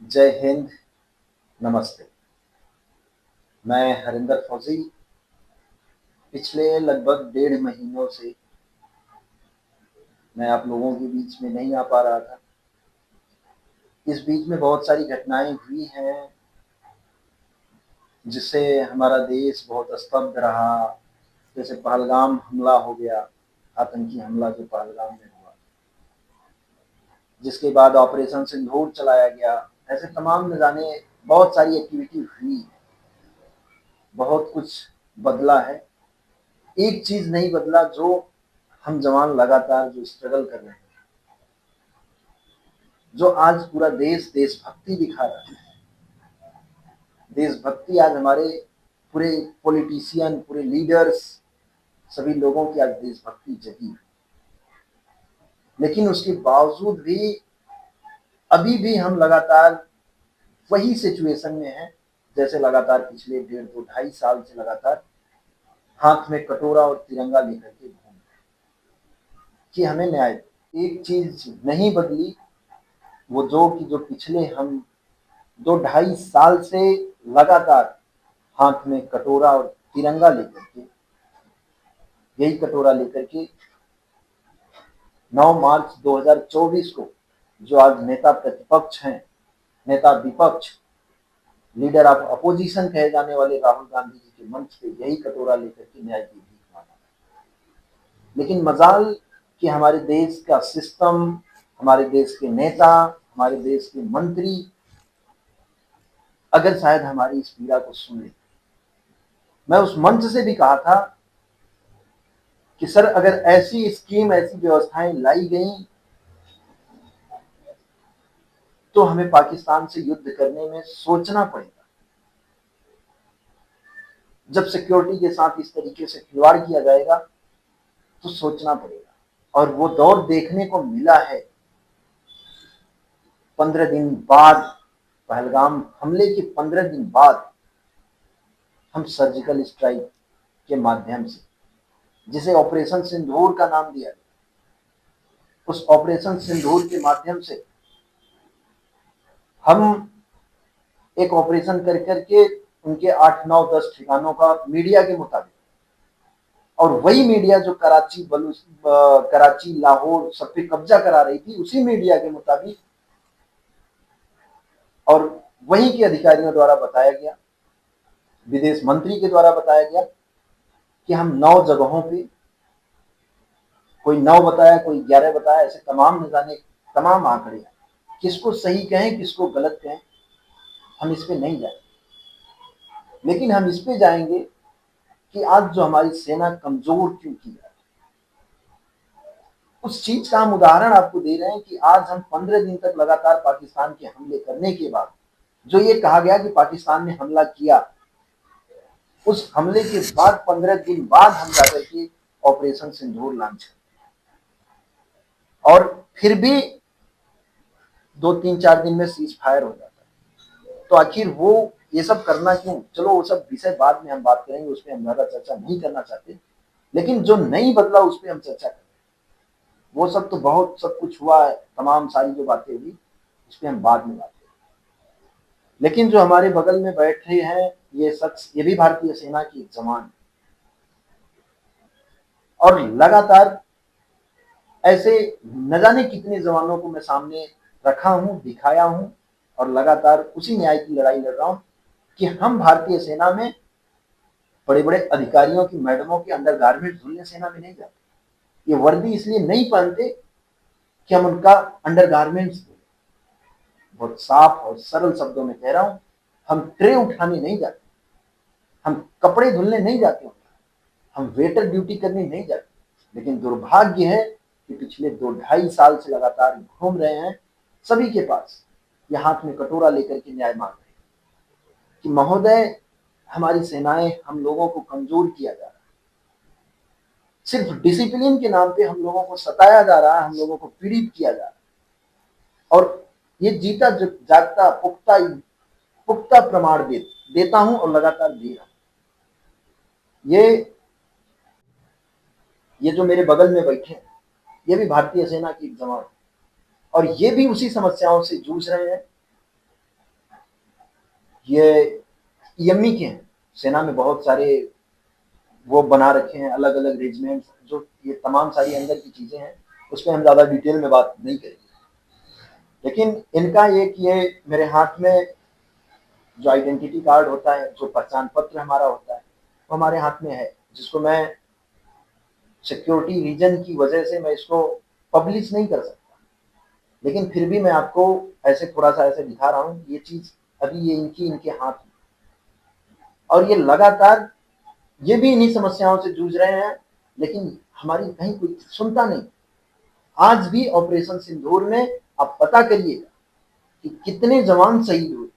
जय हिंद। नमस्ते। मैं हरिंदर फौजी पिछले लगभग 1.5 महीनों से मैं आप लोगों के बीच में नहीं आ पा रहा था। इस बीच में बहुत सारी घटनाएं हुई हैं जिससे हमारा देश बहुत स्तब्ध रहा। जैसे पहलगाम हमला हो गया, आतंकी हमला जो पहलगाम में हुआ, जिसके बाद ऑपरेशन सिंदूर चलाया गया। ऐसे तमाम न जाने बहुत सारी एक्टिविटी हुई, बहुत कुछ बदला है। एक चीज नहीं बदला, जो हम जवान लगातार जो स्ट्रगल कर रहे हैं, जो आज पूरा देश देशभक्ति दिखा रहा है। देशभक्ति आज हमारे पूरे पॉलिटिशियन, पूरे लीडर्स, सभी लोगों की आज देशभक्ति जगी। लेकिन उसके बावजूद भी अभी भी हम लगातार वही सिचुएशन में हैं, जैसे लगातार पिछले 1.5 2 2.5 साल से लगातार हाथ में कटोरा और तिरंगा लेकर के घूम रहे कि हमें न्याय दो। एक चीज नहीं बदली, वो जो पिछले हम 2 2.5 साल से लगातार हाथ में कटोरा और तिरंगा लेकर के, यही कटोरा लेकर के 9 मार्च 2024 को जो आज नेता प्रतिपक्ष हैं, नेता विपक्ष, लीडर ऑफ अपोजिशन कहे जाने वाले राहुल गांधी जी के मंच पे यही कटोरा लेकर के न्याय की भीख मांगा। लेकिन मजाल कि हमारे देश का सिस्टम, हमारे देश के नेता, हमारे देश के मंत्री अगर शायद हमारी इस पीड़ा को सुन ले। मैं उस मंच से भी कहा था कि सर, अगर ऐसी स्कीम, ऐसी व्यवस्थाएं लाई गई तो हमें पाकिस्तान से युद्ध करने में सोचना पड़ेगा। जब सिक्योरिटी के साथ इस तरीके से खिलवाड़ किया जाएगा तो सोचना पड़ेगा। और वो दौर देखने को मिला है। 15 दिन बाद, पहलगाम हमले के 15 दिन बाद, हम सर्जिकल स्ट्राइक के माध्यम से, जिसे ऑपरेशन सिंदूर का नाम दिया गया, उस ऑपरेशन सिंदूर के माध्यम से हम एक ऑपरेशन कर करके उनके 8 9 10 ठिकानों का मीडिया के मुताबिक, और वही मीडिया जो कराची, लाहौर सब पे कब्जा करा रही थी, उसी मीडिया के मुताबिक और वहीं के अधिकारियों द्वारा बताया गया, विदेश मंत्री के द्वारा बताया गया कि हम 9 जगहों पे, कोई 9 बताया, कोई 11 बताया, ऐसे तमाम न जाने तमाम आंकड़े, किसको सही कहें किसको गलत कहें, हम इस पे नहीं जाएंगे। लेकिन हम इस पे जाएंगे कि आज जो हमारी सेना कमजोर क्यों की है, उस चीज का हम उदाहरण आपको दे रहे हैं कि आज हम 15 दिन तक लगातार पाकिस्तान के हमले करने के बाद, जो ये कहा गया कि पाकिस्तान ने हमला किया, उस हमले के बाद 15 दिन बाद हम जाकर के ऑपरेशन सिंदूर लॉन्च कर, और फिर भी 2 3 4 दिन में सीज फायर हो जाता है। तो आखिर वो ये सब करना क्यों? चलो वो सब विषय बाद में हम बात करेंगे, उस पर हम ज्यादा चर्चा नहीं करना चाहते। लेकिन जो नहीं बदला उस पर हम चर्चा करें। वो सब तो बहुत सब कुछ हुआ है, तमाम सारी जो बातें हुई उस पर हम बाद में बात करें। लेकिन जो हमारे बगल में बैठे हैं ये शख्स, ये भी भारतीय सेना की एक जवान है, और लगातार ऐसे न जाने कितने जवानों को मैं सामने रखा हूं, दिखाया हूं, और लगातार उसी न्याय की लड़ाई लड़ रहा हूं कि हम भारतीय सेना में बड़े बड़े अधिकारियों की, मैडमों के अंडर गारमेंट धुलने सेना में नहीं जाते। ये वर्दी इसलिए नहीं पहनते कि हम उनका अंडर गारमेंट्स, बहुत साफ और सरल शब्दों में कह रहा हूं, हम ट्रे उठाने नहीं जाते, हम कपड़े धुलने नहीं जाते, हम वेटर ड्यूटी करने नहीं जाते। लेकिन दुर्भाग्य है कि पिछले 2 2.5 साल से लगातार घूम रहे हैं, सभी के पास ये हाथ में कटोरा लेकर के न्याय मांग रहे हैं कि महोदय, हमारी सेनाएं, हम लोगों को कमजोर किया जा रहा है, सिर्फ डिसिप्लिन के नाम पे हम लोगों को सताया जा रहा है, हम लोगों को पीड़ित किया जा रहा है। और ये जीता जागता पुख्ता पुख्ता प्रमाण देता हूं और लगातार दे रहा हूं। ये जो मेरे बगल में बैठे हैं, ये भी भारतीय सेना की एक जवान, और ये भी उसी समस्याओं से जूझ रहे हैं ये यम्मी के हैं, सेना में बहुत सारे वो बना रखे हैं अलग अलग रेजिमेंट, जो ये तमाम सारी अंदर की चीजें हैं, उस पर हम ज्यादा डिटेल में बात नहीं करेंगे। लेकिन इनका एक ये मेरे हाथ में जो आइडेंटिटी कार्ड होता है, जो पहचान पत्र हमारा होता है, वो हमारे हाथ में है, जिसको मैं सिक्योरिटी रीजन की वजह से मैं इसको पब्लिश नहीं कर सकता, लेकिन फिर भी मैं आपको ऐसे थोड़ा सा ऐसे दिखा रहा हूँ ये चीज अभी ये इनके हाथ में, और ये लगातार ये भी इन्हीं समस्याओं से जूझ रहे हैं, लेकिन हमारी कहीं कोई सुनता नहीं। आज भी ऑपरेशन सिंदूर में आप पता करिएगा कि कितने जवान शहीद हुए।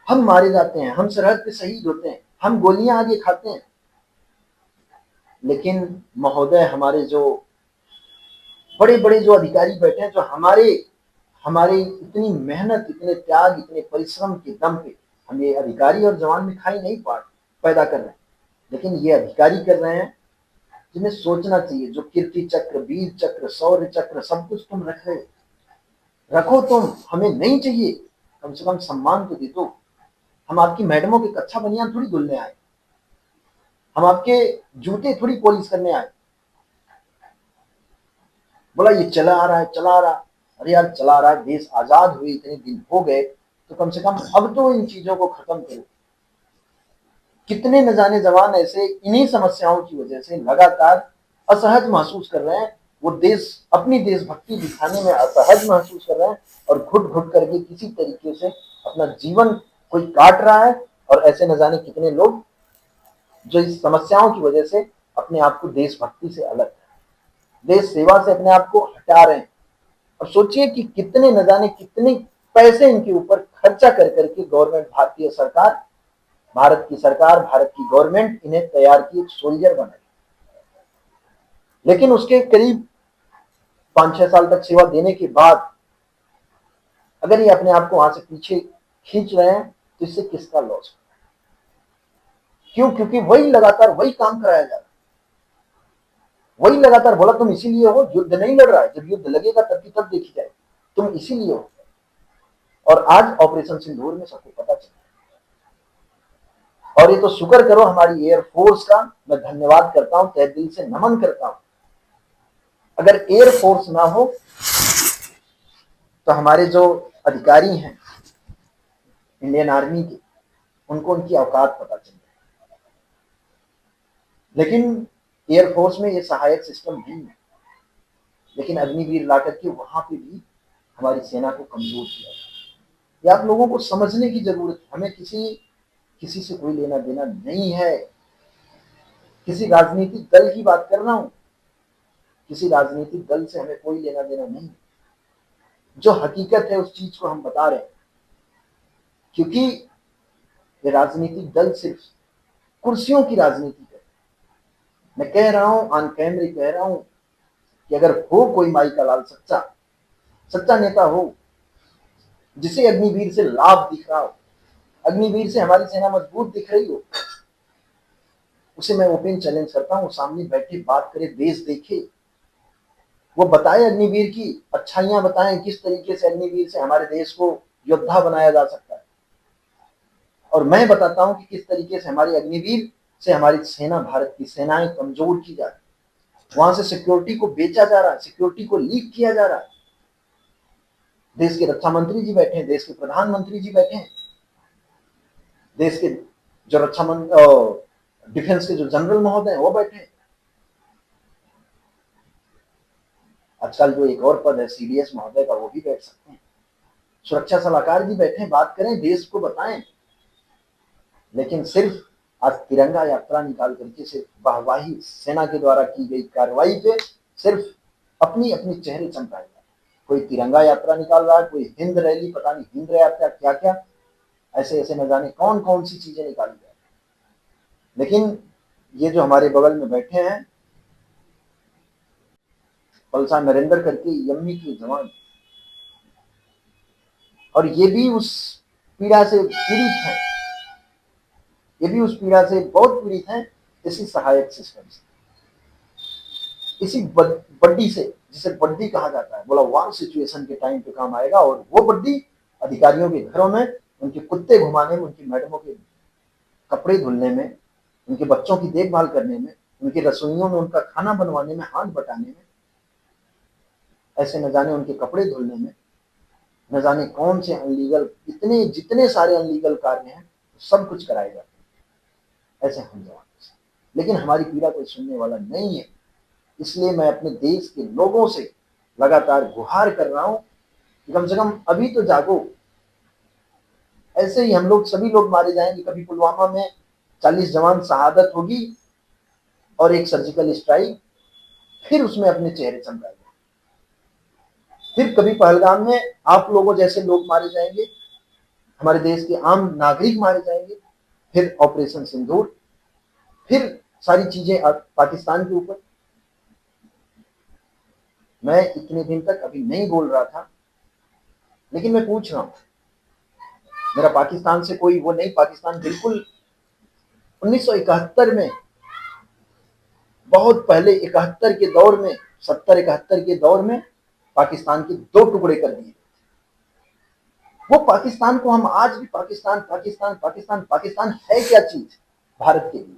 हम मारे जाते हैं, हम सरहद पे शहीद होते हैं, हम गोलियां आगे खाते हैं, लेकिन महोदय हमारे जो बड़े बड़े जो अधिकारी बैठे हैं, जो हमारे हमारे इतनी मेहनत, इतने त्याग, इतने परिश्रम के दम पे हम ये अधिकारी और जवान में खाई नहीं पैदा कर रहे हैं, लेकिन ये अधिकारी कर रहे हैं जिन्हें सोचना चाहिए। जो कीर्ति चक्र, वीर चक्र, शौर्य चक्र, सब कुछ तुम रखो, तुम हमें नहीं चाहिए, कम से कम सम्मान तो दे दो। हम आपकी मैडमों के कच्चा बनियान थोड़ी धुलने आए, हम आपके जूते थोड़ी पॉलिश करने आए। बोला ये चला आ रहा है, चला आ रहा, अरे यार चला आ रहा है, देश आजाद हुए इतने दिन हो गए, तो कम से कम अब तो इन चीजों को खत्म करो। कितने न जाने जवान ऐसे इन्हीं समस्याओं की वजह से लगातार असहज महसूस कर रहे हैं, वो देश अपनी देशभक्ति दिखाने में असहज महसूस कर रहे हैं, और घुट घुट करके किसी तरीके से अपना जीवन कोई काट रहा है, और ऐसे न जाने कितने लोग जो इस समस्याओं की वजह से अपने आप को देशभक्ति से अलग, देश सेवा से अपने आप को हटा रहे हैं। और सोचिए कि कितने न जाने कितने पैसे इनके ऊपर खर्चा कर करके गवर्नमेंट, भारतीय सरकार, भारत की सरकार, भारत की गवर्नमेंट इन्हें तैयार की, एक सोल्जर बनाई, लेकिन उसके करीब 5-6 साल तक सेवा देने के बाद अगर ये अपने आप को वहां से पीछे खींच रहे हैं, तो इससे किसका लॉस? क्यों? क्योंकि वही लगातार वही काम कराया जा रहा है, वही लगातार बोला तुम इसीलिए हो, युद्ध नहीं लड़ रहा है, जब युद्ध लगेगा तब की तब देखी जाए, तुम इसीलिए हो। और आज ऑपरेशन सिंदूर में सबको पता चला, और ये तो शुक्र करो हमारी एयरफोर्स का, मैं धन्यवाद करता हूं, तहे दिल से नमन करता हूं। अगर एयरफोर्स ना हो तो हमारे जो अधिकारी हैं इंडियन आर्मी के, उनको उनकी औकात पता चल जाए। लेकिन एयरफोर्स में ये सहायक सिस्टम नहीं है, लेकिन अग्निवीर ला करके वहां पे भी हमारी सेना को कमजोर किया जाए। ये आप लोगों को समझने की जरूरत है। हमें किसी से कोई लेना देना नहीं है, किसी राजनीतिक दल की बात कर रहा हूं, किसी राजनीतिक दल से हमें कोई लेना देना नहीं, जो हकीकत है उस चीज को हम बता रहे हैं। क्योंकि ये राजनीतिक दल सिर्फ कुर्सियों की राजनीति है। मैं कह रहा हूं, ऑन कैमरे कह रहा हूं, कि अगर हो कोई माई का लाल सच्चा नेता हो, जिसे अग्निवीर से लाभ दिख रहा हो, अग्निवीर से हमारी सेना मजबूत दिख रही हो, उसे मैं ओपन चैलेंज करता हूं, सामने बैठे बात करे, देश देखे, वो बताए अग्निवीर की अच्छाइयां, बताएं किस तरीके से अग्निवीर से हमारे देश को योद्धा बनाया जा सकता है, और मैं बताता हूं कि किस तरीके से हमारे अग्निवीर से हमारी सेना, भारत की सेनाएं कमजोर की जा रही, वहां से सिक्योरिटी को बेचा जा रहा है, सिक्योरिटी को लीक किया जा रहा है। देश के रक्षा मंत्री जी बैठे हैं, देश के प्रधानमंत्री जी बैठे हैं, देश के जो डिफेंस के जो जनरल महोदय हैं वो बैठे हैं। आजकल जो एक और पद है सीडीएस महोदय का, वो भी बैठ सकते हैं। सुरक्षा सलाहकार जी बैठे, बात करें, देश को बताएं। लेकिन सिर्फ आज तिरंगा यात्रा निकाल करके सिर्फ वाहवाही सेना के द्वारा की गई कार्रवाई पे सिर्फ अपनी अपनी चेहरे चमकाए, कोई तिरंगा यात्रा निकाल रहा है, कोई हिंद रैली, पता नहीं हिंद यात्रा क्या क्या, ऐसे ऐसे न जाने कौन कौन सी चीजें निकाली जाए। लेकिन ये जो हमारे बगल में बैठे हैं, पलसा नरेंद्र करके यम्मी के जवान, और ये भी उस पीड़ा से पीड़ित है, ये भी उस पीड़ा से बहुत पीड़ित है, इसी सहायक सिस्टम से, इसी बड्डी से, जिसे बड्डी कहा जाता है। बोला वार सिचुएशन के टाइम पे काम आएगा, और वो बड्डी अधिकारियों के घरों में उनके कुत्ते घुमाने में, उनकी मैडमों के कपड़े धुलने में, उनके बच्चों की देखभाल करने में, उनकी रसोइयों में उनका खाना बनवाने में, हाथ बटाने में, ऐसे न जाने उनके कपड़े धुलने में, न जाने कौन से अनलीगल, इतने जितने सारे अनलीगल कार्य हैं सब कुछ कराए जाते हैं ऐसे हम जवानों से। लेकिन हमारी पीड़ा कोई सुनने वाला नहीं है। इसलिए मैं अपने देश के लोगों से लगातार गुहार कर रहा हूं कि कम से कम अभी तो जागो। ऐसे ही हम लोग सभी लोग मारे जाएंगे। कभी पुलवामा में 40 जवान शहादत होगी और एक सर्जिकल स्ट्राइक, फिर उसमें अपने चेहरे चमकाएंगे। फिर कभी पहलगाम में आप लोगों जैसे लोग मारे जाएंगे, हमारे देश के आम नागरिक मारे जाएंगे। फिर ऑपरेशन सिंदूर, फिर सारी चीजें पाकिस्तान के ऊपर। मैं इतने दिन तक अभी नहीं बोल रहा था, लेकिन मैं पूछ रहा हूं, मेरा पाकिस्तान से कोई वो नहीं। पाकिस्तान बिल्कुल 1971 में, बहुत पहले 71 के दौर में, 70-71 के दौर में पाकिस्तान के 2 टुकड़े कर दिए। वो पाकिस्तान को हम आज भी पाकिस्तान पाकिस्तान पाकिस्तान पाकिस्तान है क्या चीज भारत के लिए।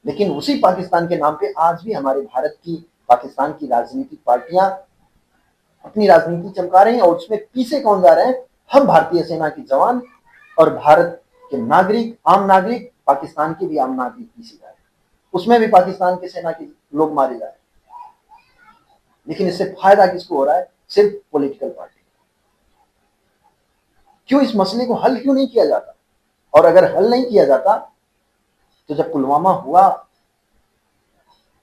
लेकिन उसी पाकिस्तान के नाम पे आज भी हमारे भारत की, पाकिस्तान की राजनीतिक पार्टियां अपनी राजनीति चमका रहे हैं। और उसमें पीछे कौन जा रहे हैं? हम भारतीय सेना के जवान और भारत के नागरिक, आम नागरिक, पाकिस्तान के भी आम नागरिक पीछे जा रहे हैं। उसमें भी पाकिस्तान की सेना के लोग मारे जा रहे हैं। लेकिन इससे फायदा किसको हो रहा है? सिर्फ पॉलिटिकल पार्टी। क्यों इस मसले को हल क्यों नहीं किया जाता? और अगर हल नहीं किया जाता तो जब पुलवामा हुआ,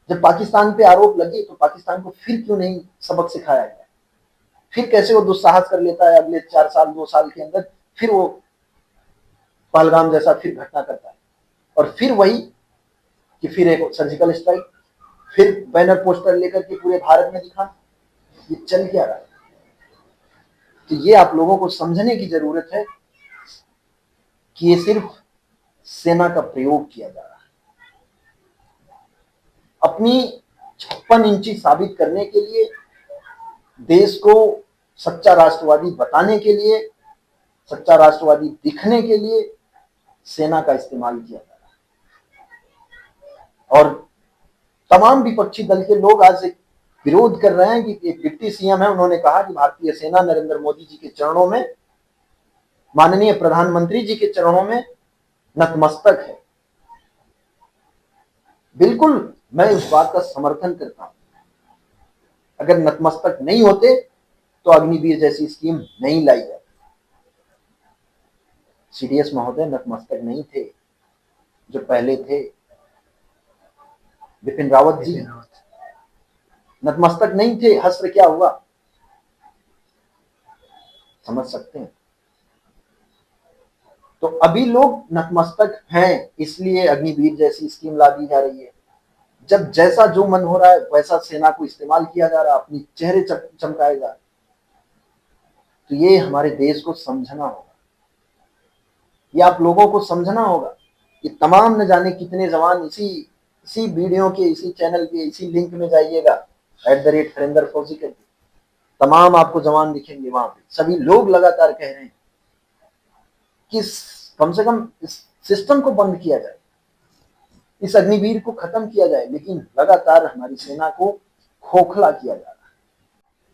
जब पाकिस्तान पे आरोप लगे, तो पाकिस्तान को फिर क्यों नहीं सबक सिखाया गया? फिर कैसे वो दुस्साहस कर लेता है अगले 4 साल 2 साल के अंदर, फिर वो पहलगाम जैसा फिर घटना करता है। और फिर वही कि फिर एक सर्जिकल स्ट्राइक, फिर बैनर पोस्टर लेकर के पूरे भारत में दिखा। ये चल क्या रहा है? तो ये आप लोगों को समझने की जरूरत है कि ये सिर्फ सेना का प्रयोग किया जा रहा है अपनी 56 इंची साबित करने के लिए, देश को सच्चा राष्ट्रवादी बताने के लिए, सच्चा राष्ट्रवादी दिखने के लिए सेना का इस्तेमाल किया जा रहा है। और तमाम विपक्षी दल के लोग आज एक विरोध कर रहे हैं कि एक डिप्टी सीएम है, उन्होंने कहा कि भारतीय सेना नरेंद्र मोदी जी के चरणों में, माननीय प्रधानमंत्री जी के चरणों में नतमस्तक है। बिल्कुल मैं उस बात का समर्थन करता हूं। अगर नतमस्तक नहीं होते तो अग्निवीर जैसी स्कीम नहीं लाई जाती। सीडीएस महोदय नतमस्तक नहीं थे, जो पहले थे बिपिन रावत जी नतमस्तक नहीं थे। हस्र क्या हुआ, समझ सकते हैं। तो अभी लोग नतमस्तक हैं, इसलिए अग्निवीर जैसी स्कीम ला दी जा रही है। जब जैसा जो मन हो रहा है वैसा सेना को इस्तेमाल किया जा रहा है, अपनी चेहरे चमकाए जा रहे। तो ये हमारे देश को समझना होगा, ये आप लोगों को समझना होगा कि तमाम न जाने कितने जवान इसी वीडियो के, इसी चैनल के, इसी लिंक में जाइएगा @हरिंदर फौजी करके, तमाम आपको जवान दिखेंगे वहां पे। सभी लोग लगातार कह रहे हैं कि कम से कम इस सिस्टम को बंद किया जाए, इस अग्निवीर को खत्म किया जाए। लेकिन लगातार हमारी सेना को खोखला किया जा रहा है,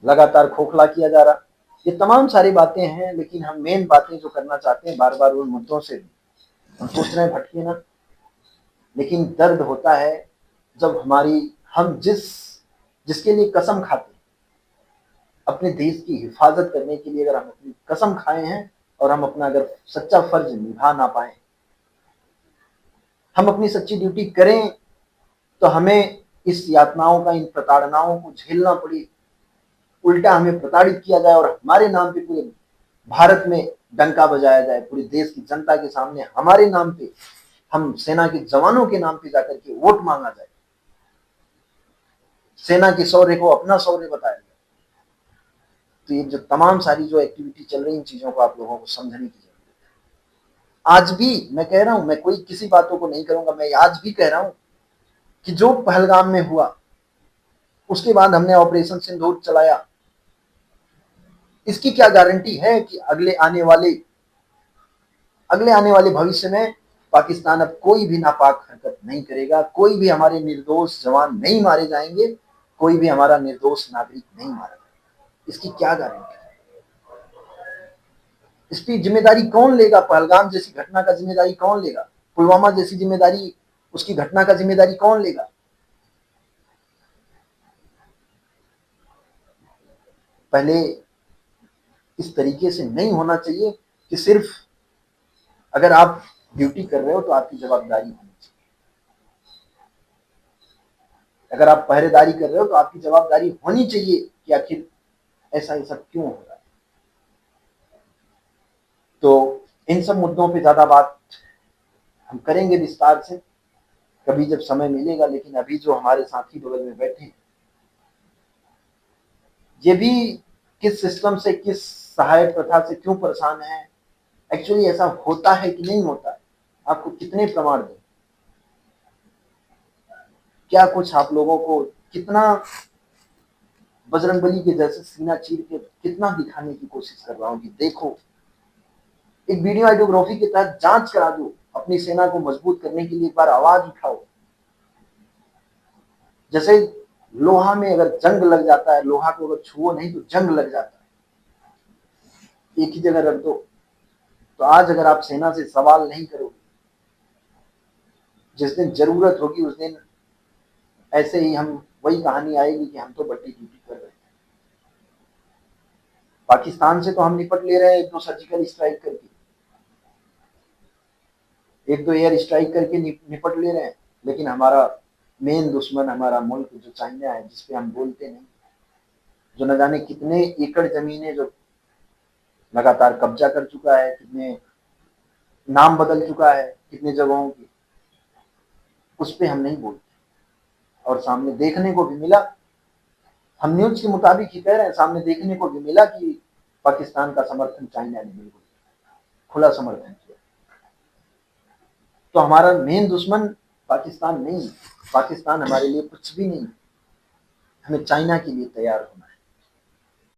लगातार खोखला किया जा रहा। ये तमाम सारी बातें हैं, लेकिन हम मेन बातें जो करना चाहते हैं, बार बार उन मुद्दों से हम सोच रहे हैं भटके ना। लेकिन दर्द होता है जब हम जिसके लिए कसम खाते हैं, अपने देश की हिफाजत करने के लिए अगर हम अपनी कसम खाए हैं और हम अपना अगर सच्चा फर्ज निभा ना पाए, हम अपनी सच्ची ड्यूटी करें, तो हमें इस यातनाओं का, इन प्रताड़नाओं को झेलना पड़े। उल्टा हमें प्रताड़ित किया जाए और हमारे नाम पे पूरे भारत में डंका बजाया जाए, पूरे देश की जनता के सामने हमारे नाम पे, हम सेना के जवानों के नाम पे जाकर के वोट मांगा जाए, सेना के शौर्य को अपना शौर्य बताया जाए। तो ये जो तमाम सारी जो एक्टिविटी चल रही, इन चीजों को आप लोगों को समझने की जरूरत है। आज भी मैं कह रहा हूं, मैं कोई किसी बातों को नहीं करूंगा, मैं आज भी कह रहा हूं कि जो पहलगाम में हुआ, उसके बाद हमने ऑपरेशन सिंदूर चलाया, इसकी क्या गारंटी है कि अगले आने वाले भविष्य में पाकिस्तान अब कोई भी नापाक हरकत नहीं करेगा, कोई भी हमारे निर्दोष जवान नहीं मारे जाएंगे, कोई भी हमारा निर्दोष नागरिक नहीं मारा जाएगा। इसकी क्या गारंटी है? इसकी जिम्मेदारी कौन लेगा? पहलगाम जैसी घटना का जिम्मेदारी कौन लेगा? पुलवामा जैसी जिम्मेदारी, उसकी घटना का जिम्मेदारी कौन लेगा? पहले इस तरीके से नहीं होना चाहिए कि सिर्फ अगर आप ड्यूटी कर रहे हो तो आपकी जवाबदारी होनी चाहिए, अगर आप पहरेदारी कर रहे हो तो आपकी जवाबदारी होनी चाहिए कि आखिर ऐसा सब क्यों हो रहा है। तो इन सब मुद्दों पे ज्यादा बात हम करेंगे विस्तार से कभी जब समय मिलेगा, लेकिन अभी जो हमारे साथी बगल में बैठे हैं ये भी किस सिस्टम से, किस सहायक प्रथा से क्यों परेशान है, एक्चुअली ऐसा होता है कि नहीं होता है, आपको कितने प्रमाण दें, क्या कुछ आप लोगों को कितना बजरंगबली के जैसे सीना चीर के कितना दिखाने की कोशिश कर रहा हूं कि देखो, एक वीडियो आइडियोग्राफी के तहत जांच करा दो, अपनी सेना को मजबूत करने के लिए एक बार आवाज उठाओ। जैसे लोहा में अगर जंग लग जाता है, लोहा को अगर छुओ नहीं तो जंग लग जाता है, एक ही जगह रख दो। तो आज अगर आप सेना से सवाल नहीं करोगे, जिस दिन जरूरत होगी उस दिन ऐसे ही हम वही कहानी आएगी कि हम तो बड़ी ड्यूटी कर रहे हैं। पाकिस्तान से तो हम निपट ले रहे हैं एक दो सर्जिकल स्ट्राइक करके, एक दो एयर स्ट्राइक करके निपट ले रहे हैं, लेकिन हमारा मेन दुश्मन हमारा मुल्क जो चाइना है, जिसपे हम बोलते नहीं, जो न जाने कितने एकड़ जमीनें जो लगातार कब्जा कर चुका है, कितने नाम बदल चुका है कितने जगहों की, उस पे हम नहीं बोलते। और सामने देखने को भी मिला, हम न्यूज के मुताबिक ही कह रहे हैं, सामने देखने को भी मिला कि पाकिस्तान का समर्थन चाइना ने बिल्कुल खुला समर्थन किया। तो हमारा मेन दुश्मन पाकिस्तान नहीं, पाकिस्तान हमारे लिए कुछ भी नहीं, हमें चाइना के लिए तैयार होना है।